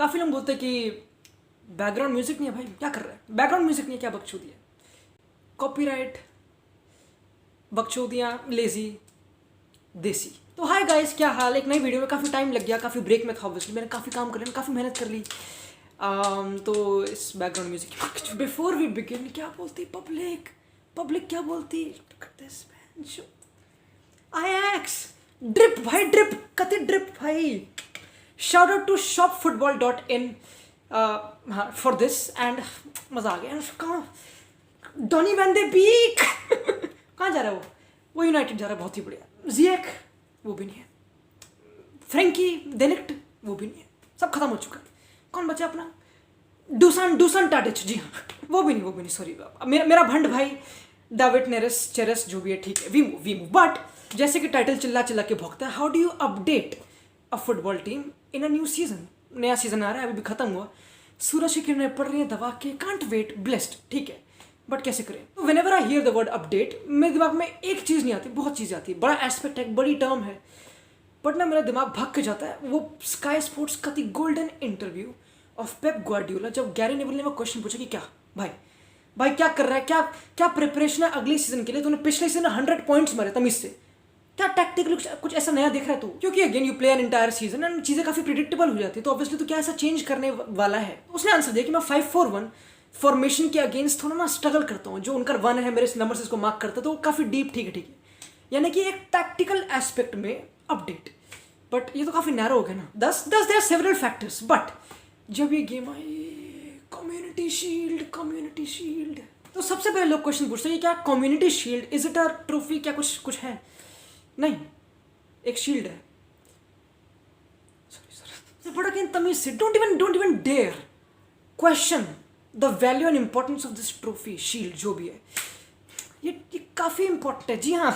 काफ़ी लोग बोलते हैं कि बैकग्राउंड म्यूजिक नहीं है भाई, क्या कर रहा है, बैकग्राउंड म्यूजिक नहीं है, क्या बकचोदी है, कॉपीराइट, बकचोदियाँ, लेजी, देसी। तो हाय गाइस, क्या हाल। एक नई वीडियो में काफ़ी टाइम लग गया, काफ़ी ब्रेक में था ऑब्वियसली, मैंने काफ़ी काम कर लिया, काफ़ी मेहनत कर ली। तो इस background music before we begin, क्या बोलती पब्लिक, पब्लिक क्या बोलती, आईएक्स ड्रिप भाई, ड्रिप कति ड्रिप भाई। शाउट आउट टू shopfootball.in हाँ फॉर दिस एंड मज़ा आ गया। कहाँ डॉनी वैन दे बीक कहाँ जा रहा है वो यूनाइटेड जा रहा है, बहुत ही बढ़िया। जिएक वो भी नहीं है, फ्रेंकी डेलिक्ट वो भी नहीं है, सब खत्म हो चुका है। कौन बचा अपना, डूसान टाडिच, जी हाँ वो भी नहीं सॉरी। मेरा भंड भाई डेविड नेरेस चेरेस जो भी है, ठीक है, वीमू। बट जैसे कि टाइटल चिल्ला के भौंकता है, how do you update a football team in a new season. नया सीजन आ रहा है, अभी भी खत्म हुआ, सूरज की किरणें पड़ रही है दबा के, कांट वेट, ब्लेस्ड, ठीक है, बट कैसे करें। तो whenever I hear the word update, मेरे दिमाग में एक चीज़ नहीं आती, बहुत चीज़ आती है, बड़ा एस्पेक्ट है, बड़ी टर्म है, बट ना मेरा दिमाग भाग के जाता है। वो स्काई स्पोर्ट्स का थी golden interview of Pep Guardiola, जब गैरी नेविल ने वो क्वेश्चन पूछा कि क्या भाई क्या कर रहा है, क्या प्रिपरेशन है अगले सीजन के लिए, तूने पिछले सीजन 100 पॉइंट्स मारे तमीज से, क्या टैक्टिकल कुछ ऐसा नया दिख रहा है तू, क्योंकि again you play an entire season and चीज़ें काफ़ी प्रिडिक्टेबल हो जाती है, तो ऑब्वियसली तो क्या ऐसा चेंज करने वाला है। उसने आंसर दिया कि मैं 5-4-1 फॉर्मेशन के अगेंस्ट थोड़ा ना स्ट्रगल करता हूँ, जो उनका 1 है मेरे नंबर से इसको मार्क करता है, तो वो काफ़ी डीप, ठीक है, यानी कि एक टैक्टिकल एस्पेक्ट में अपडेट। बट ये तो काफ़ी नैरो हो गया ना। Thus there are several factors, but जब ये गेम आई कम्युनिटी शील्ड, तो सबसे पहले लोग क्वेश्चन पूछते हैं कि क्या community shield is it a trophy, क्या कुछ है? नहीं, एक शील्ड है। सॉरी बड़ा कि तमीज से don't even dare question the value and importance of this trophy, shield जो भी है, ये काफ़ी इंपॉर्टेंट है, जी हाँ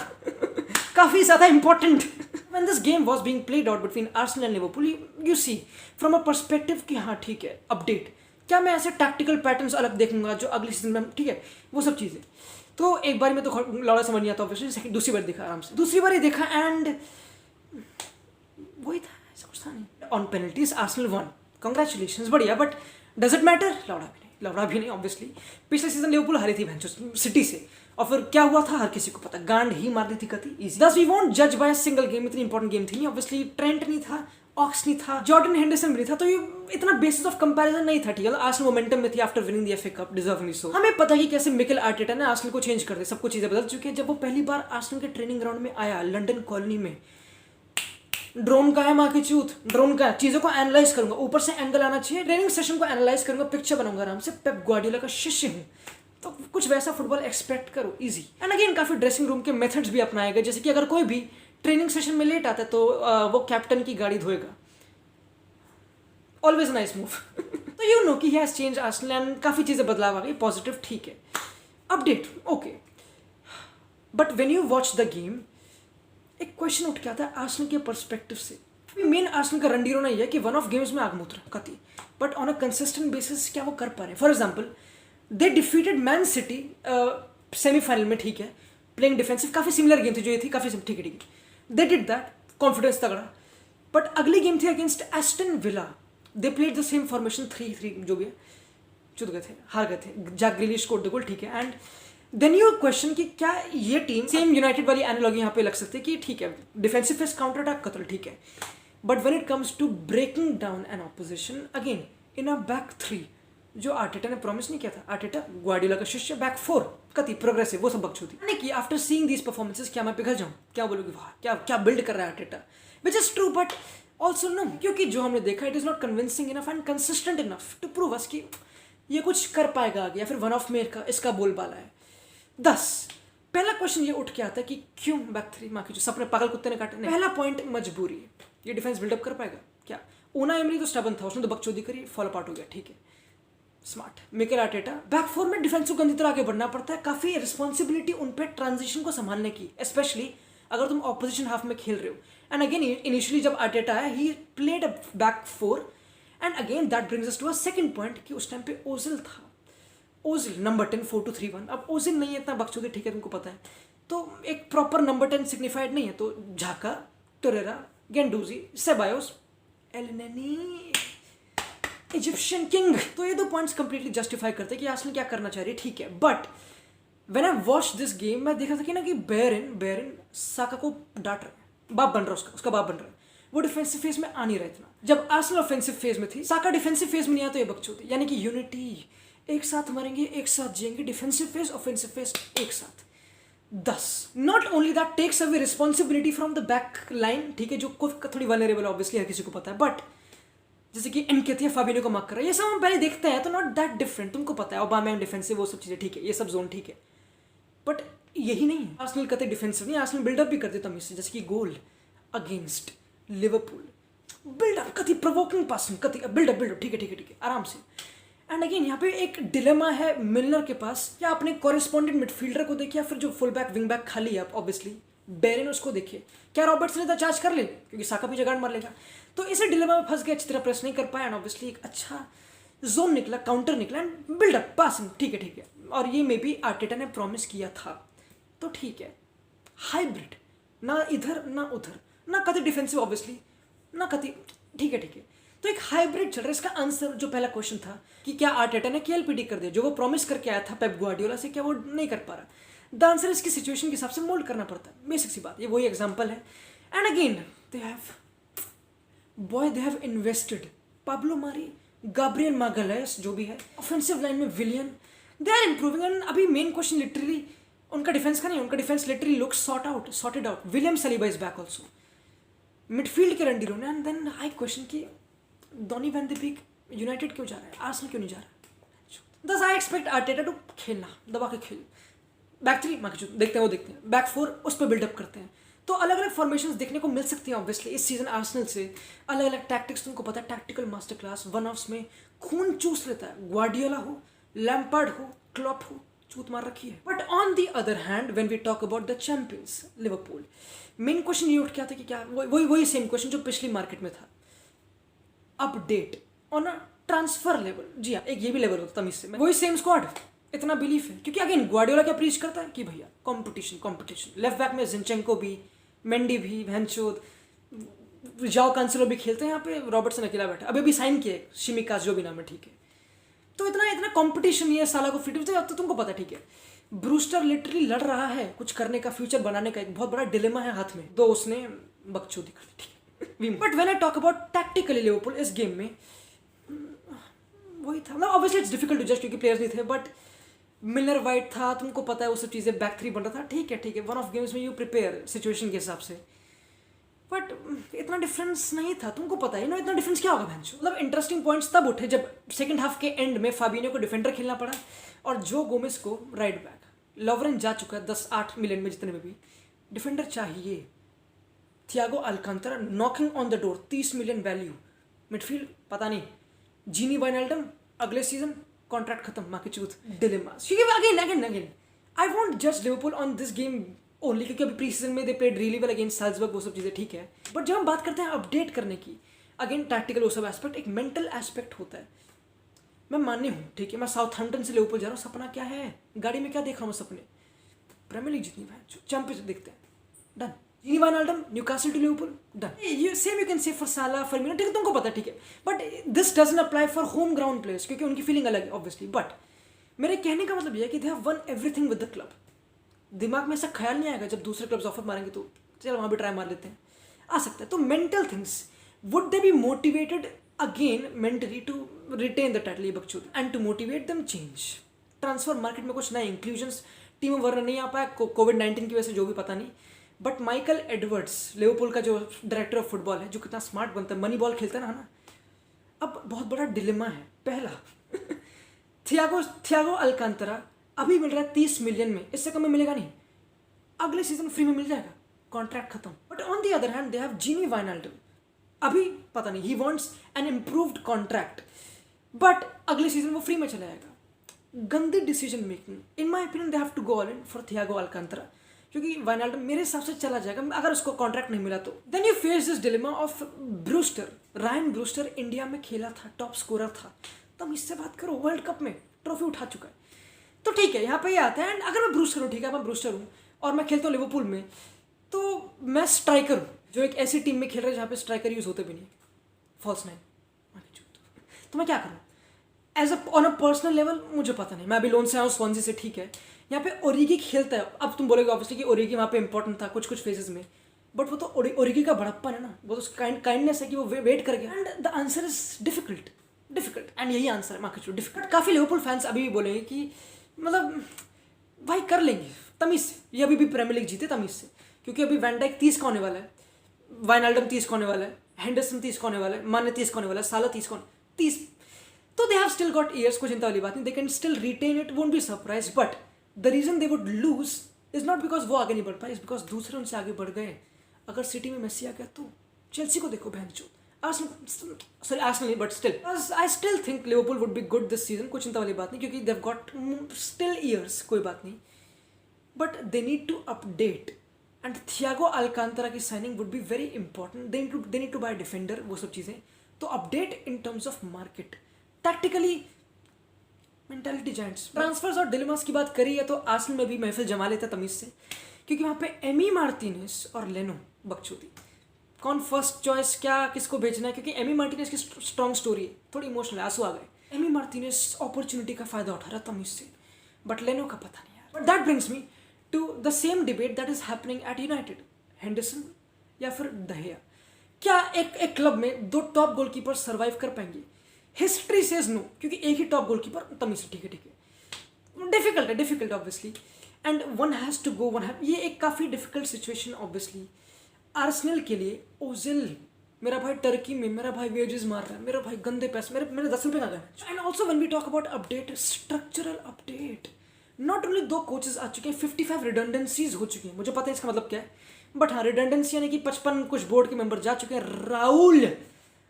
काफ़ी ज़्यादा important. When this game was being played out between Arsenal and Liverpool, you see from a perspective कि हाँ ठीक है, अपडेट, क्या मैं ऐसे टैक्टिकल पैटर्न्स अलग देखूंगा जो अगले सीजन में, ठीक है, वो सब चीज़ें। तो एक बार में तो लौड़ा समझ नहीं आता ऑब्वियसली, दूसरी बार देखा आराम से, दूसरी बार ही देखा एंड वही था, ऐसा कुछ था नहीं। On penalties Arsenal one, congratulations, बढ़िया, बट डज इट मैटर? लौड़ा भी नहीं ऑब्वियसली। पिछले सीजन लिवरपूल हारी थी सिटी से, और फिर क्या हुआ था हर किसी को पता, गांड ही मार दी थी कति इजी। दस वी वोंट जज बाय सिंगल गेम, इतनी इंपॉर्टेंट गेम थी नहीं ऑब्वियसली, ट्रेंट नहीं था, ऑक्स नहीं था, जॉर्डन हेंडरसन भी नहीं था, तो ये इतना बेसिस ऑफ कंपैरिजन नहीं था, ठीक है। आर्सेनल मोमेंटम में थी after winning the FA cup, deservingly so. हमें पता ही कैसे मिकेल आर्टेटा ने आर्सेनल को चेंज कर दिया, सब कुछ चीजें बदल चुकी है। जब वो पहली बार आर्सेनल के ट्रेनिंग ग्राउंड में आया लंदन कॉलोनी में, ड्रोन का है माँ की चूत, ड्रोन का, चीज़ों को एनालाइज करूंगा, ऊपर से एंगल आना चाहिए, ट्रेनिंग सेशन को एनालाइज करूंगा, पिक्चर बनाऊंगा आराम से, पेप ग्वार्डियोला का शिष्य हूँ, तो कुछ वैसा फुटबॉल एक्सपेक्ट करो, इजी। एंड अगेन काफ़ी ड्रेसिंग रूम के मेथड्स भी अपनाए गए, जैसे कि अगर कोई भी ट्रेनिंग सेशन में लेट आता है तो वो कैप्टन की गाड़ी धोएगा, ऑलवेज नाइस मूव। तो यू नो कि he has change Arsenal and काफ़ी चीज़ें बदलाव आ गई, पॉजिटिव, ठीक है, update okay. But when you watch the game, एक क्वेश्चन उठ के आता है आर्सेनल के पर्सपेक्टिव से। मेन आर्सेनल का रंडीरो नहीं है कि वन ऑफ गेम्स में आग मूत्र कति, but on a consistent basis क्या वो कर पा रहे हैं। For example they defeated man city semifinal में, ठीक है, प्लेइंग डिफेंसिव, काफ़ी सिमिलर गेम थी जो ये थी, काफ़ी ठीक है, दे डिड दैट, कॉन्फिडेंस तगड़ा। बट अगली गेम थी against Aston villa, they played the same formation 3-3 जो भी है, चुत गए थे, हार गए थे, Jack Grealish scored the goal, ठीक है। एंड देन यू क्वेश्चन कि क्या ये टीम, सेम यूनाइटेड वाली एनालॉजी यहाँ पे लग सकती है कि ठीक है, डिफेंसिव फेस, काउंटर अटैक, कत्ल, ठीक है, but when it comes to breaking down an opposition again in a back 3, जो आर्टेटा ने प्रॉमिस नहीं किया था, आर्टेटा ग्वार्डियोला का शिष्य, बैक 4 कति प्रोग्रेसिव, वो सब बकचोदी नहीं की। आफ्टर सीइंग दीज परफॉर्मेंसेस क्या मैं पिघल जाऊँ, क्या बोलूँगी वाह क्या बिल्ड कर रहा है Arteta, which is true, but also no, क्योंकि जो हमने देखा it is not convincing enough and consistent enough to prove us कि ये कुछ कर पाएगा आगे, या फिर वन ऑफ में इसका बोलबाला है। 10 पहला क्वेश्चन ये उठ के आता है कि क्यों बैक 3, माँ की जो सपने पागल कुत्ते ने काटे। पहला पॉइंट मजबूरी, ये डिफेंस बिल्डअप कर पाएगा क्या? ऊना एमरी तो स्टबन था, उसने तो बकचोदी करी, फॉलो अपार्ट हो गया, ठीक है, स्मार्ट। मिकेल आर्टेटा, बैक 4 में डिफेंसिव गंदी तरह आगे बढ़ना पड़ता है, काफ़ी रिस्पॉन्सिबिलिटी उन पर ट्रांजिशन को संभालने की, स्पेशली अगर तुम ऑपोजिशन हाफ में खेल रहे हो। एंड अगेन इनिशियली जब आर्टेटा आया, he played a back 4 and again that brings us to a second point कि उस टाइम पे ओजिल था, ओजिल नंबर 10 4-2-3-1। अब ओजिल नहीं है इतना बकचोदी, ठीक है, तुमको पता है, तो एक प्रॉपर नंबर 10 सिग्निफाइड नहीं है, तो झाका, टोरेरा, गेंडूजी, सेबायोस, एलनेनी, इजिप्शियन किंग। तो ये 2 पॉइंट्स कंप्लीटली जस्टिफाई करते हैं कि आर्सेनल क्या करना चाह रही है, ठीक है। But when I watch this game मैं देखा था कि ना कि बेरिन साका को डांट रहा है, बाप बन रहा है, उसका बाप बन रहा है। वो डिफेंसिव फेज में आ नहीं रहा इतना। जब आर्सेनल ऑफेंसिव फेज में थी, साका डिफेंसिव फेज में नहीं आया तो ये बकचोदी। यानी कि यूनिटी, एक साथ मरेंगे एक साथ जिएंगे, डिफेंसिव फेज ऑफेंसिव फेज एक साथ। 10 not only that takes away responsibility from the back line, ठीक है, जो थोड़ी वनरेबल ऑब्वियसली हर किसी को पता है। बट जैसे कि एनकेतिया फाबिनो को मार्क कर रहा है, ये सब हम पहले देखते हैं, तो नॉट दैट डिफरेंट। तुमको पता है ओबामेंग डिफेंसिव, वो सब चीज़ें ठीक है, ये सब जोन ठीक है। बट यही नहीं है, आर्सेनल कहते डिफेंसिव नहीं, आर्सेनल बिल्डअप भी करते तमीज से। जैसे कि गोल अगेंस्ट लिवरपूल, बिल्डअप कति प्रोवोकिंग पासिंग, कति बिल्डअप, ठीक है आराम से। एंड अगेन यहाँ पे एक डिलेमा है मिलनर के पास, या अपने कॉरेस्पॉन्डेंट मिडफील्डर को देखिए, या फिर जो फुल बैक विंग बैक खाली है आप ऑब्वियसली बेरिन, उसको देखिए। क्या रॉबर्ट्स ने तो चार्ज कर ले, क्योंकि साका भी जगाड़ मार लेगा। तो इसे डिलेमा में फंस गया, अच्छी तरह प्रेस नहीं कर पाया, एंड ऑब्वियसली एक अच्छा जोन निकला, काउंटर निकला, एंड बिल्डअप पासिंग, ठीक है। और ये मे बी आर्टेटा ने प्रॉमिस किया था, तो ठीक है। हाइब्रिड, ना इधर ना उधर, ना कति डिफेंसिव ऑब्वियसली, ना कति, ठीक है। तो एक हाइब्रिड चल रहा है। इसका आंसर जो पहला क्वेश्चन था कि क्या आर्टेटा ने केएलपीडी कर दिया, जो वो प्रॉमिस करके आया था पेप ग्वार्डियोला से, क्या वो नहीं कर पा रहा? द आंसर इसकी सिचुएशन के हिसाब से मोल्ड करना पड़ता है, बेसिक सी बात, ये वही एग्जांपल है। And again they have invested Pablo Mari, Gabriel Magalhaes, जो भी है, ऑफेंसिव लाइन में Willian, they are improving. And अभी मेन क्वेश्चन लिटरली उनका डिफेंस का नहीं, उनका defence literally looks sorted out. William Saliba is back also, midfield के रंडी रोने। एंड देन आई क्वेश्चन की Donny van de Beek United क्यों जा रहा है, आर्सेनल क्यों नहीं जा रहा है? दस आई एक्सपेक्ट आर्टेटा टू खेलना, दबा के खेल, बैक 3 देखते हैं, बैक 4 उस पर बिल्डअप करते हैं। तो अलग अलग फॉर्मेशंस देखने को मिल सकती हैं ऑब्वियसली इस सीजन आर्सेनल से। अलग अलग टैक्टिक्स, तुमको पता है, tactical master class, one offs में खून चूस लेता है। ग्वार्डियोला हो, लैम्पार्ड हो, क्लॉप हो, चूत मार रखी है। But on the other hand when we talk about the champions Liverpool, main question ये उठ के आता कि क्या वही सेम क्वेश्चन जो पिछली मार्केट में था, update on a transfer level. जी हाँ, एक ये भी लेवल होता तमीज से, वही सेम स्क्वाड, इतना बिलीफ है। क्योंकि अगेन ग्वार्डियोला क्या प्रीच करता है कि भैया कंपटीशन। लेफ्ट बैक में जिनचेंको भी, मेंडी भी, वैनचोद, जाओ कांसेलो भी खेलते हैं यहाँ पे, रॉबर्टसन अकेला बैठा, अभी साइन किया शिमिकास जो भी नाम है, ठीक है। तो इतना कंपटीशन ही है, साला को फिट अब तो तुमको पता, ठीक है। ब्रूस्टर लिटरली लड़ रहा है कुछ करने का, फ्यूचर बनाने का, एक बहुत बड़ा डिलेमा है हाथ में, तो उसने बकचोदी कर दी, ठीक है। But when I talk about tactically Liverpool इस गेम में, वही था, मतलब ऑब्वियसली इट्स डिफिकल्ट टू जज क्योंकि प्लेयर्स नहीं थे। बट मिलर वाइट था, तुमको पता है वो सब चीज़ें, बैक 3 बन रहा था, ठीक है। वन ऑफ गेम्स में यू प्रिपेयर सिचुएशन के हिसाब से। बट इतना डिफरेंस नहीं था, तुमको पता है ना, इतना डिफरेंस क्या होगा भैंसो। मतलब इंटरेस्टिंग पॉइंट्स तब उठे जब सेकंड हाफ के एंड में फाबिनो को डिफेंडर खेलना पड़ा और जो गोमेस को राइट बैक। लवरेन जा चुका है 10-8 मिलियन में, जितने में भी डिफेंडर चाहिए। Thiago Alcantara knocking on the door, 30 million value. Midfield पता नहीं, जीनी वाइनल्डम अगले सीजन कॉन्ट्रैक्ट खत्म, माँ की चूत, डिलेमास। क्योंकि अगेन आई वोंट जज Liverpool on this game only, क्योंकि अभी प्री सीजन में they played really well against Salzburg, वो सब चीज़ें ठीक है। बट जब हम बात करते हैं अपडेट करने की, अगेन टैक्टिकल वो सब एस्पेक्ट, एक मेंटल एस्पेक्ट होता है। मैं मान्य हूँ, ठीक है, मैं साउथहैम्पटन से लिवरपूल जा रहा हूँ, सपना क्या है, गाड़ी में क्या देख रहा हूँ सपने, प्रीमियर लीग जितनी है, चैंपियंस देखते हैं, done. Gini Wijnaldum Newcastle to Liverpool, done. ये same you can say for Salah, Firmino, ठीक है, तुमको पता, ठीक है। But this doesn't apply for home ground players, क्योंकि उनकी फीलिंग अलग है ऑब्वियसली। बट मेरे कहने का मतलब ये है कि they have one everything with the club. दिमाग में ऐसा ख्याल नहीं आएगा जब दूसरे क्लब्स ऑफर मारेंगे तो चलो वहाँ भी ट्राई मार लेते हैं, आ सकता है। तो mental things, would they be motivated again mentally to retain the title, ये बकचोदी, and to motivate them change. Transfer market में कुछ नए इंक्लूजन्स, टीम वर्नर नहीं आ पाया कोविड-19 की वजह से, जो भी पता नहीं। बट माइकल एडवर्ड्स, लिवरपूल का जो डायरेक्टर ऑफ फुटबॉल है, जो कितना स्मार्ट बनता है, मनी बॉल खेलता है ना, अब बहुत बड़ा डिलेमा है। पहला थियागो अल्कांतरा अभी मिल रहा है 30 मिलियन में, इससे कम में मिलेगा नहीं, अगले सीजन फ्री में मिल जाएगा, कॉन्ट्रैक्ट खत्म। But on the other hand they have Gini Wijnaldum, अभी पता नहीं, he wants an improved contract, but अगले सीजन वो फ्री में चला जाएगा। गंदी decision making, in my opinion they have to go all in for Thiago Alcantara, क्योंकि वाइनल्डम मेरे हिसाब से चला जाएगा अगर उसको कॉन्ट्रैक्ट नहीं मिला तो। Then you face this dilemma of Brewster. Rhian Brewster India में खेला था, टॉप स्कोरर था, तुम इससे बात करो, वर्ल्ड कप में ट्रॉफी उठा चुका है, तो ठीक है, यहाँ पे ये आता है। एंड अगर मैं ब्रूस्टर हूँ, ठीक है, मैं ब्रूस्टर हूँ और मैं खेलता हूँ लिवरपूल में, तो मैं स्ट्राइकर हूँ, जो एक ऐसी टीम में खेल रहा है जहाँ पे स्ट्राइकर यूज़ होते भी नहीं, फॉल्स 9। तो मैं क्या करूँ? As a on a personal level मुझे पता नहीं, मैं अभी लोन से आया हूँ स्वांजी से, ठीक है, यहाँ पे ओरिगी खेलता है। अब तुम बोलोगे ऑब्वियसली कि ओरिगी वहाँ पे इंपॉर्टेंट था कुछ कुछ फेजेस में, बट वो तो ओरिगी का बड़प्पन है ना, वो तो काइंडनेस है कि वो वेट कर गया। And the answer is difficult, and यही आंसर है मार्केट डिफिकल्ट। काफ़ी लिवरपूल फैंस अभी भी बोलेंगे कि मतलब भाई कर लेंगे तमीज़ से, ये अभी भी प्रीमियर लीग जीते तमीज़ से, क्योंकि अभी वैन डाइक 30 का होने वाला है, वाइनल्डम 30 का होने वाला है, हेंडरसन 30 का होने वाला है, माने 30 का होने वाला है, साला 30, तो they have still got years, कोई चिंता वाली बात नहीं, they can still retain it, won't be surprise. But the reason they would lose is not because वो आगे नहीं बढ़ पाए, इज बिकॉज दूसरे उनसे आगे बढ़ गए। अगर सिटी में मेसी आ गया तो चेल्सी को देखो बहन चो, आर्सेनल नहीं, but still I still think Liverpool would be good this season, कोई चिंता वाली बात नहीं, क्योंकि देव गॉट स्टिल ईयर्स, कोई बात नहीं, but they need to update. And Thiago Alcantara की signing would be very important, they need to buy defender, वो सब चीज़ें। तो update in terms of market, tactically, mentality giants. Transfers और डिलेमास की बात करी है तो आर्सेनल में भी महफिल जमा लेता तमीज़ से, क्योंकि वहाँ पे एमी मार्टिनेज और लेनो बकचोदी, कौन फर्स्ट चॉइस, क्या किसको भेजना है, क्योंकि एमी मार्टिनेज की स्ट्रॉन्ग स्टोरी है, थोड़ी इमोशनल आंसू आ गए। एमी मार्टिनेज अपॉर्चुनिटी का फायदा उठा रहा तमीज़ से, बट लेनो का पता नहीं यार। But that brings me to the same debate that is happening at United, Henderson या फिर दहिया। क्या एक क्लब में दो टॉप गोलकीपर सर्वाइव कर पाएंगे? हिस्ट्री सेज नो, क्योंकि एक ही टॉप गोलकीपर तमीज़ से, ठीक है, difficult obviously, and one has to go, ये एक काफ़ी डिफिकल्ट सिचुएशन ऑब्वियसली आर्सेनल के लिए। ओजिल मेरा भाई टर्की में, मेरा भाई वेजेस मार रहा है, मेरा भाई गंदे पैसे, मेरे 10 रुपये का गए। And also when we talk about update, structural update, not only 2 coaches आ चुके हैं, 55 रिडंडेंसीज हो चुकी हैं, मुझे पता है इसका मतलब क्या है, बट हाँ रिडंडेंसी यानी कि 55 कुछ बोर्ड के मेंबर जा चुके हैं।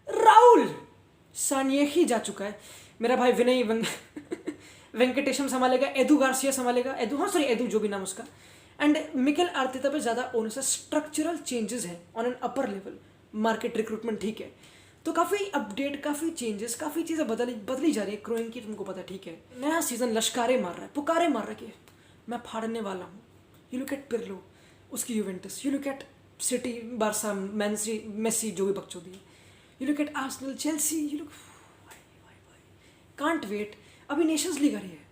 राहुल सानियेही जा चुका है, मेरा भाई विनय वेंकटेशम संभालेगा, एदू गार्सिया संभालेगा, एदू जो भी नाम उसका, एंड मिकेल आर्टेटा पे ज़्यादा ओनस है। स्ट्रक्चरल चेंजेस हैं on an upper level, market recruitment, ठीक है, तो काफ़ी अपडेट, काफ़ी चेंजेस, काफ़ी चीज़ें बदली जा रही है। क्रोइंग की तुमको पता, ठीक है, नया सीजन लश्कारे मार रहा है, पुकारे मार रहा है कि मैं फाड़ने वाला हूँ। यू लुक एट पिरलो, उसकी Juventus, you look at City, Barca, Messi जो भी बकचोदी है, you look at Arsenal, Chelsea, you look, can't wait. अभी नेशंस लीग आ रही है,